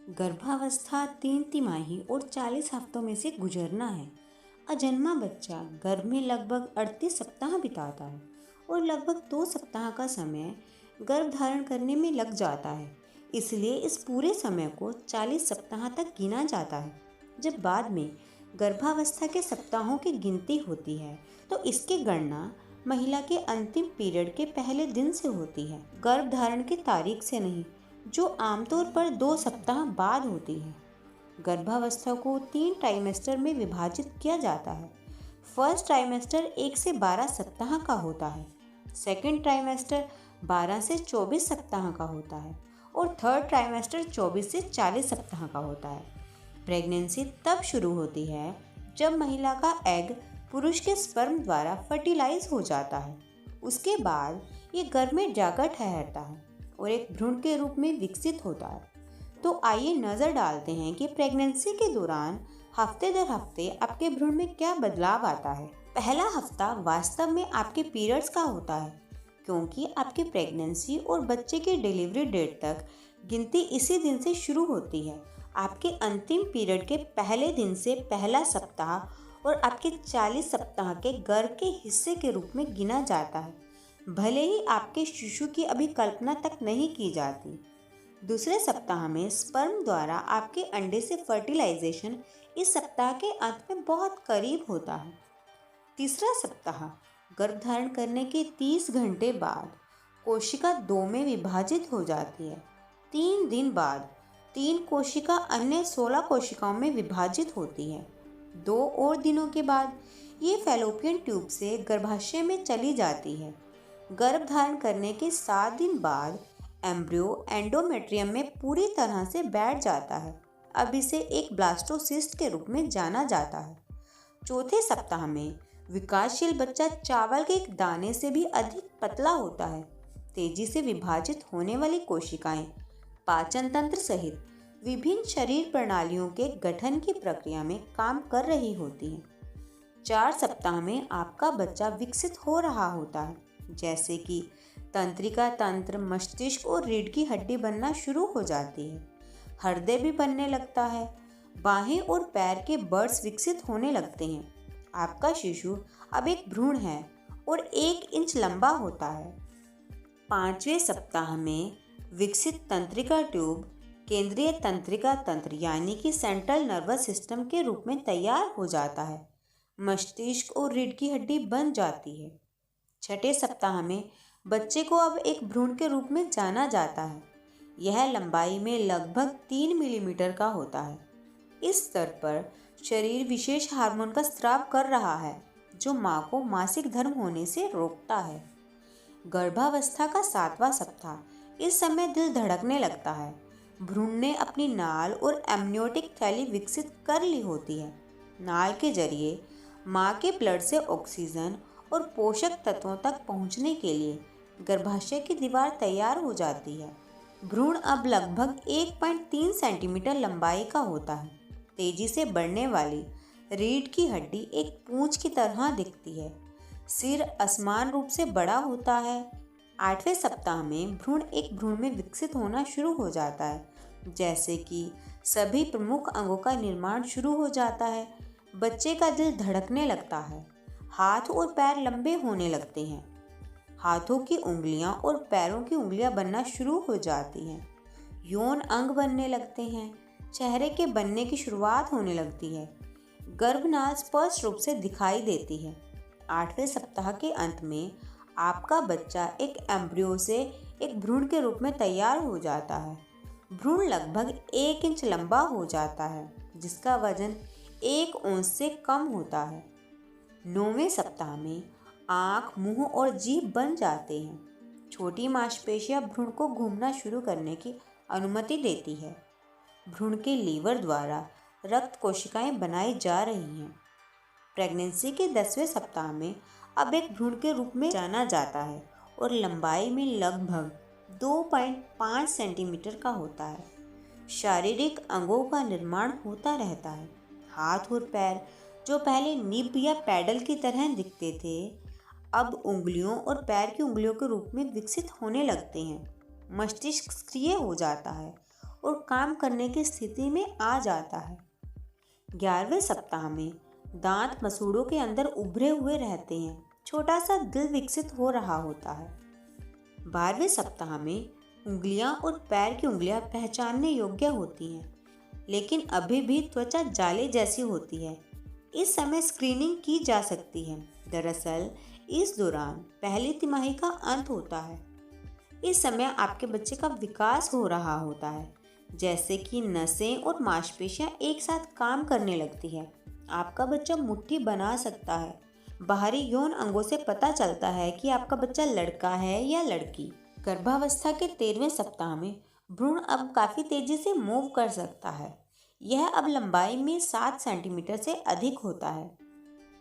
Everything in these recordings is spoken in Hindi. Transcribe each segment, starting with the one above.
गर्भावस्था 3 तिमाही और 40 हफ्तों में से गुजरना है। अजन्मा बच्चा गर्भ में लगभग 38 सप्ताह बिताता है और लगभग 2 सप्ताह का समय गर्भ धारण करने में लग जाता है। इसलिए इस पूरे समय को 40 सप्ताह तक गिना जाता है। जब बाद में गर्भावस्था के सप्ताहों की गिनती होती है तो इसकी गणना महिला के अंतिम पीरियड के पहले दिन से होती है, गर्भ धारण की तारीख से नहीं, जो आमतौर पर 2 सप्ताह बाद होती है। गर्भावस्था को 3 ट्राइमेस्टर में विभाजित किया जाता है। फर्स्ट ट्राइमेस्टर 1 से 12 सप्ताह का होता है, सेकंड ट्राइमेस्टर 12 से 24 सप्ताह का होता है और थर्ड ट्राइमेस्टर 24 से 40 सप्ताह का होता है। प्रेगनेंसी तब शुरू होती है जब महिला का एग पुरुष के स्पर्म द्वारा फर्टिलाइज हो जाता है। उसके बाद ये गर्भ में जाकर ठहरता है और एक भ्रूण के रूप में विकसित होता है। तो आइए नज़र डालते हैं कि प्रेगनेंसी के दौरान हफ्ते दर हफ्ते आपके भ्रूण में क्या बदलाव आता है। पहला हफ्ता वास्तव में आपके पीरियड्स का होता है, क्योंकि आपकी प्रेगनेंसी और बच्चे की डिलीवरी डेट तक गिनती इसी दिन से शुरू होती है। आपके अंतिम पीरियड के पहले दिन से पहला सप्ताह और आपके 40 सप्ताह के गर्भ के हिस्से के रूप में गिना जाता है, भले ही आपके शिशु की अभी कल्पना तक नहीं की जाती। दूसरे सप्ताह में स्पर्म द्वारा आपके अंडे से फर्टिलाइजेशन इस सप्ताह के अंत में बहुत करीब होता है। तीसरा सप्ताह गर्भ धारण करने के 30 घंटे बाद कोशिका 2 में विभाजित हो जाती है। 3 दिन बाद 3 कोशिका अन्य 16 कोशिकाओं में विभाजित होती है। 2 और दिनों के बाद ये फैलोपियन ट्यूब से गर्भाशय में चली जाती है। गर्भ धारण करने के 7 दिन बाद एम्ब्रियो एंडोमेट्रियम में पूरी तरह से बैठ जाता है। अब इसे एक ब्लास्टोसिस्ट के रूप में जाना जाता है। चौथे सप्ताह में विकासशील बच्चा चावल के एक दाने से भी अधिक पतला होता है। तेजी से विभाजित होने वाली कोशिकाएं पाचन तंत्र सहित विभिन्न शरीर प्रणालियों के गठन की प्रक्रिया में काम कर रही होती हैं। 4 सप्ताह में आपका बच्चा विकसित हो रहा होता है, जैसे कि तंत्रिका तंत्र, मस्तिष्क और रीढ़ की हड्डी बनना शुरू हो जाती है। हृदय भी बनने लगता है। बाहें और पैर के बर्ड्स विकसित होने लगते हैं। आपका शिशु अब एक भ्रूण है और 1 इंच लंबा होता है। 5वें सप्ताह में विकसित तंत्रिका ट्यूब केंद्रीय तंत्रिका तंत्र यानी कि सेंट्रल नर्वस सिस्टम के रूप में तैयार हो जाता है। मस्तिष्क और रीढ़ की हड्डी बन जाती है। 6ठे सप्ताह में बच्चे को अब एक भ्रूण के रूप में जाना जाता है। यह लंबाई में लगभग 3 मिलीमीटर का होता है। इस स्तर पर शरीर विशेष हार्मोन का स्राव कर रहा है, जो मां को मासिक धर्म होने से रोकता है। गर्भावस्था का 7वां सप्ताह, इस समय दिल धड़कने लगता है। भ्रूण ने अपनी नाल और एमनियोटिक थैली विकसित कर ली होती है। नाल के जरिए मां के ब्लड से ऑक्सीजन और पोषक तत्वों तक पहुंचने के लिए गर्भाशय की दीवार तैयार हो जाती है। भ्रूण अब लगभग 1.3 सेंटीमीटर लंबाई का होता है। तेजी से बढ़ने वाली रीढ़ की हड्डी एक पूंछ की तरह दिखती है। सिर असमान रूप से बड़ा होता है। 8वें सप्ताह में भ्रूण एक भ्रूण में विकसित होना शुरू हो जाता है, जैसे कि सभी प्रमुख अंगों का निर्माण शुरू हो जाता है। बच्चे का दिल धड़कने लगता है। हाथ और पैर लंबे होने लगते हैं। हाथों की उंगलियां और पैरों की उंगलियां बनना शुरू हो जाती हैं। यौन अंग बनने लगते हैं। चेहरे के बनने की शुरुआत होने लगती है। गर्भनाल स्पष्ट रूप से दिखाई देती है। 8वें सप्ताह के अंत में आपका बच्चा एक एम्ब्रियो से एक भ्रूण के रूप में तैयार हो जाता है। भ्रूण लगभग 1 इंच लंबा हो जाता है, जिसका वजन 1 औंस से कम होता है। 9वें सप्ताह में आँख, मुंह और जीभ बन जाते हैं। छोटी मांसपेशियां भ्रूण को घूमना शुरू करने की अनुमति देती है। भ्रूण के लीवर द्वारा रक्त कोशिकाएं बनाई जा रही हैं। प्रेगनेंसी के 10वें सप्ताह में अब एक भ्रूण के रूप में जाना जाता है और लंबाई में लगभग 2.5 सेंटीमीटर का होता है। शारीरिक अंगों का निर्माण होता रहता है। हाथ और पैर, जो पहले निब या पैडल की तरह दिखते थे, अब उंगलियों और पैर की उंगलियों के रूप में विकसित होने लगते हैं। मस्तिष्क सक्रिय हो जाता है और काम करने की स्थिति में आ जाता है। 11वें सप्ताह में दांत मसूड़ों के अंदर उभरे हुए रहते हैं, छोटा सा दिल विकसित हो रहा होता है। 12वें सप्ताह में उंगलियां और पैर की उंगलियां पहचानने योग्य होती हैं, लेकिन अभी भी त्वचा जाले जैसी होती है। इस समय स्क्रीनिंग की जा सकती है। दरअसल इस दौरान पहली तिमाही का अंत होता है। इस समय आपके बच्चे का विकास हो रहा होता है, जैसे कि नसें और मांसपेशियां एक साथ काम करने लगती है। आपका बच्चा मुट्ठी बना सकता है। बाहरी यौन अंगों से पता चलता है कि आपका बच्चा लड़का है या लड़की। गर्भावस्था के 13वें सप्ताह में भ्रूण अब काफ़ी तेजी से मूव कर सकता है। यह अब लंबाई में 7 सेंटीमीटर से अधिक होता है।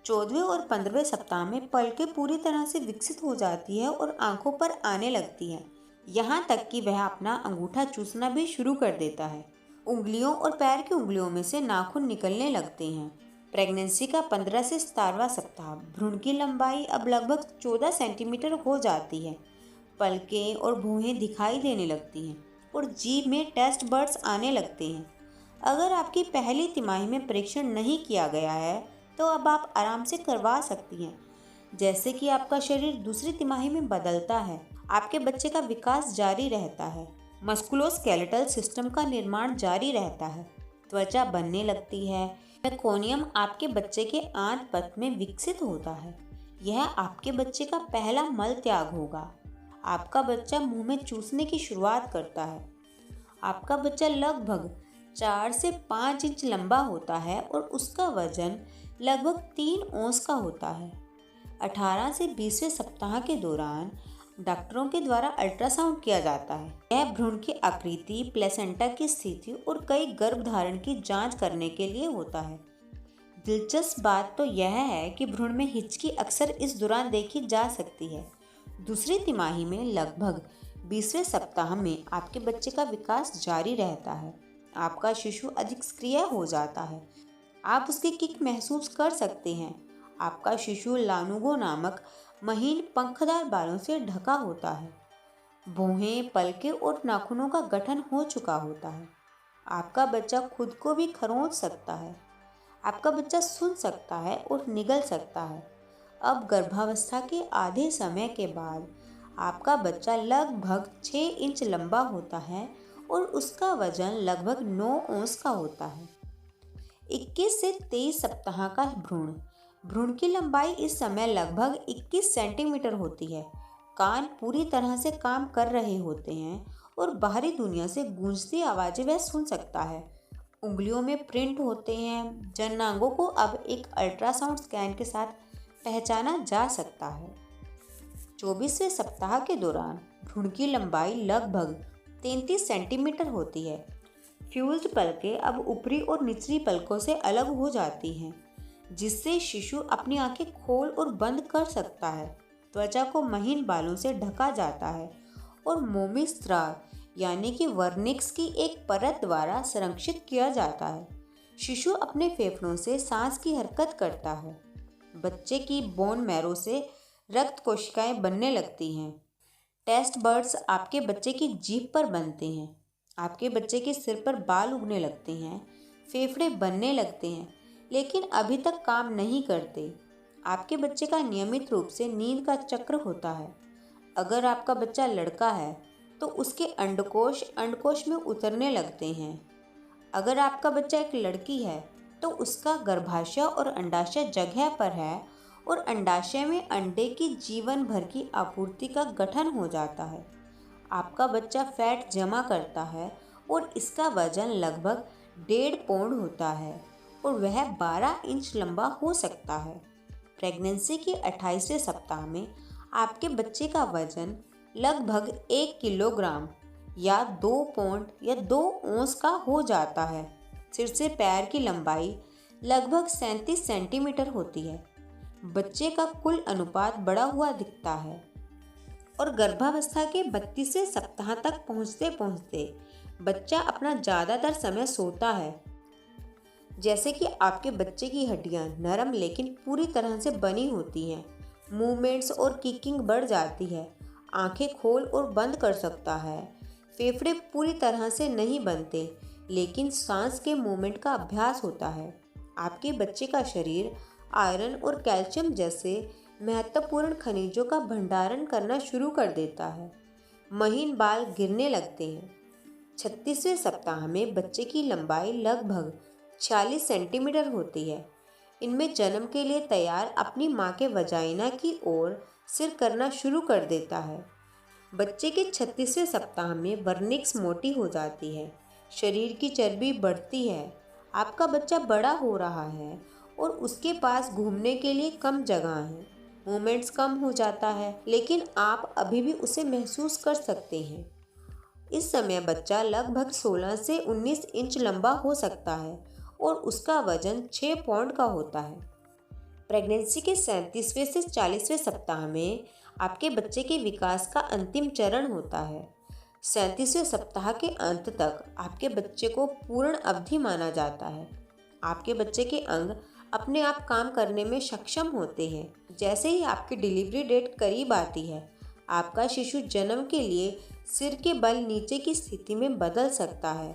14वें और 15वें सप्ताह में पलकें पूरी तरह से विकसित हो जाती है और आंखों पर आने लगती हैं। यहाँ तक कि वह अपना अंगूठा चूसना भी शुरू कर देता है। उंगलियों और पैर की उंगलियों में से नाखून निकलने लगते हैं। प्रेगनेंसी का 15 से 17वां सप्ताह भ्रूण की लंबाई अब लगभग 14 सेंटीमीटर हो जाती है। पलकें और भौहें दिखाई देने लगती हैं और जीभ में टेस्ट बर्ड्स आने लगते हैं। अगर आपकी पहली तिमाही में परीक्षण नहीं किया गया है तो अब आप आराम से करवा सकती हैं। जैसे कि आपका शरीर दूसरी तिमाही में बदलता है, आपके बच्चे का विकास जारी रहता है। मस्कुलोस्केलेटल सिस्टम का निर्माण जारी रहता है। त्वचा बनने लगती है। मेकोनियम आपके बच्चे के आंत पथ में विकसित होता है। यह आपके बच्चे का पहला मल त्याग होगा। आपका बच्चा मुंह में चूसने की शुरुआत करता है। आपका बच्चा लगभग 4 से 5 इंच लंबा होता है और उसका वजन लगभग 3 औंस का होता है। 18 से 20वें सप्ताह के दौरान डॉक्टरों के द्वारा अल्ट्रासाउंड किया जाता है। यह भ्रूण की आकृति, प्लेसेंटा की स्थिति और कई गर्भधारण की जांच करने के लिए होता है। दिलचस्प बात तो यह है कि भ्रूण में हिचकी अक्सर इस दौरान देखी जा सकती है। दूसरी तिमाही में लगभग 20वें सप्ताह में आपके बच्चे का विकास जारी रहता है। आपका शिशु अधिक सक्रिय हो जाता है। आप उसकी किक महसूस कर सकते हैं। आपका शिशु लानुगो नामक महीन पंखदार बालों से ढका होता है। भौहें, पलकें और नाखूनों का गठन हो चुका होता है। आपका बच्चा खुद को भी खरोंच सकता है। आपका बच्चा सुन सकता है और निगल सकता है। अब गर्भावस्था के आधे समय के बाद आपका बच्चा लगभग 6 इंच लंबा होता है और उसका वजन लगभग 9 औंस का होता है। 21 से 23 सप्ताह का भ्रूण की लंबाई इस समय लगभग 21 सेंटीमीटर होती है। कान पूरी तरह से काम कर रहे होते हैं और बाहरी दुनिया से गूंजती आवाज़ें वह सुन सकता है। उंगलियों में प्रिंट होते हैं। जननांगों को अब एक अल्ट्रासाउंड स्कैन के साथ पहचाना जा सकता है। 24वें सप्ताह के दौरान भ्रूण की लंबाई लगभग 33 सेंटीमीटर होती है। फ्यूज्ड पलकें अब ऊपरी और निचली पलकों से अलग हो जाती हैं, जिससे शिशु अपनी आंखें खोल और बंद कर सकता है। त्वचा को महीन बालों से ढका जाता है और मोमी स्राव यानी कि वर्निक्स की एक परत द्वारा संरक्षित किया जाता है। शिशु अपने फेफड़ों से सांस की हरकत करता है। बच्चे की बोन मैरो से रक्त कोशिकाएं बनने लगती हैं। टेस्ट बर्ड्स आपके बच्चे की जीभ पर बनते हैं। आपके बच्चे के सिर पर बाल उगने लगते हैं। फेफड़े बनने लगते हैं, लेकिन अभी तक काम नहीं करते। आपके बच्चे का नियमित रूप से नींद का चक्र होता है। अगर आपका बच्चा लड़का है तो उसके अंडकोश में उतरने लगते हैं। अगर आपका बच्चा एक लड़की है तो उसका गर्भाशय और अंडाशय जगह पर है और अंडाशय में अंडे की जीवन भर की आपूर्ति का गठन हो जाता है। आपका बच्चा फैट जमा करता है और इसका वजन लगभग 1.5 पौंड होता है और वह 12 इंच लंबा हो सकता है। प्रेगनेंसी के 28वें सप्ताह में आपके बच्चे का वजन लगभग 1 किलोग्राम या 2 पौंड या 2 औंस का हो जाता है। सिर से पैर की लंबाई लगभग 37 सेंटीमीटर होती है। बच्चे का कुल अनुपात बढ़ा हुआ दिखता है और गर्भावस्था के 32वें सप्ताह तक पहुँचते पहुँचते बच्चा अपना ज़्यादातर समय सोता है। जैसे कि आपके बच्चे की हड्डियां नरम लेकिन पूरी तरह से बनी होती हैं। मूवमेंट्स और किकिंग बढ़ जाती है। आंखें खोल और बंद कर सकता है। फेफड़े पूरी तरह से नहीं बनते, लेकिन सांस के मूवमेंट का अभ्यास होता है। आपके बच्चे का शरीर आयरन और कैल्शियम जैसे महत्वपूर्ण खनिजों का भंडारण करना शुरू कर देता है। महीन बाल गिरने लगते हैं। 36वें सप्ताह में बच्चे की लंबाई लगभग 46 सेंटीमीटर होती है। इनमें जन्म के लिए तैयार अपनी माँ के वजाइना की ओर सिर करना शुरू कर देता है। बच्चे के 36वें सप्ताह में वर्निक्स मोटी हो जाती है, शरीर की चर्बी बढ़ती है। आपका बच्चा बड़ा हो रहा है और उसके पास घूमने के लिए कम जगह है, मूवमेंट्स कम हो जाता है, लेकिन आप अभी भी उसे महसूस कर सकते हैं। इस समय बच्चा लगभग 16 से 19 इंच लंबा हो सकता है और उसका वजन 6 पाउंड का होता है। प्रेगनेंसी के 37वें से 40वें सप्ताह में आपके बच्चे के विकास का अंतिम चरण होता है। 37वें सप्ताह के अंत तक आपके बच्चे को पूर्ण अवधि माना जाता है। आपके बच्चे के अंग अपने आप काम करने में सक्षम होते हैं। जैसे ही आपकी डिलीवरी डेट करीब आती है, आपका शिशु जन्म के लिए सिर के बल नीचे की स्थिति में बदल सकता है।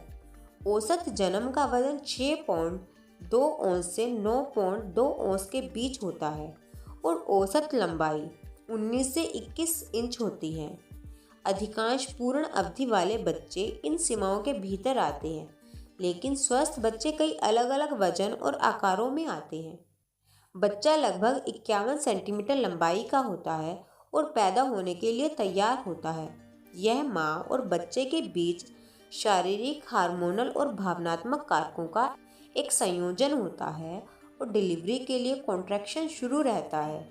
औसत जन्म का वजन 6 पाउंड 2 औंस से 9 पाउंड 2 औंस के बीच होता है और औसत लंबाई 19 से 21 इंच होती है। अधिकांश पूर्ण अवधि वाले बच्चे इन सीमाओं के भीतर आते हैं, लेकिन स्वस्थ बच्चे कई अलग अलग वजन और आकारों में आते हैं। बच्चा लगभग 51 सेंटीमीटर लंबाई का होता है और पैदा होने के लिए तैयार होता है। यह माँ और बच्चे के बीच शारीरिक, हार्मोनल और भावनात्मक कारकों का एक संयोजन होता है और डिलीवरी के लिए कॉन्ट्रैक्शन शुरू रहता है।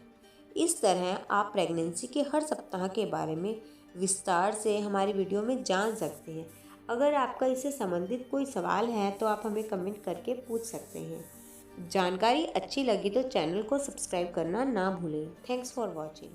इस तरह आप प्रेगनेंसी के हर सप्ताह के बारे में विस्तार से हमारी वीडियो में जान सकते हैं। अगर आपका इससे संबंधित कोई सवाल है तो आप हमें कमेंट करके पूछ सकते हैं। जानकारी अच्छी लगी तो चैनल को सब्सक्राइब करना ना भूलें। Thanks for watching.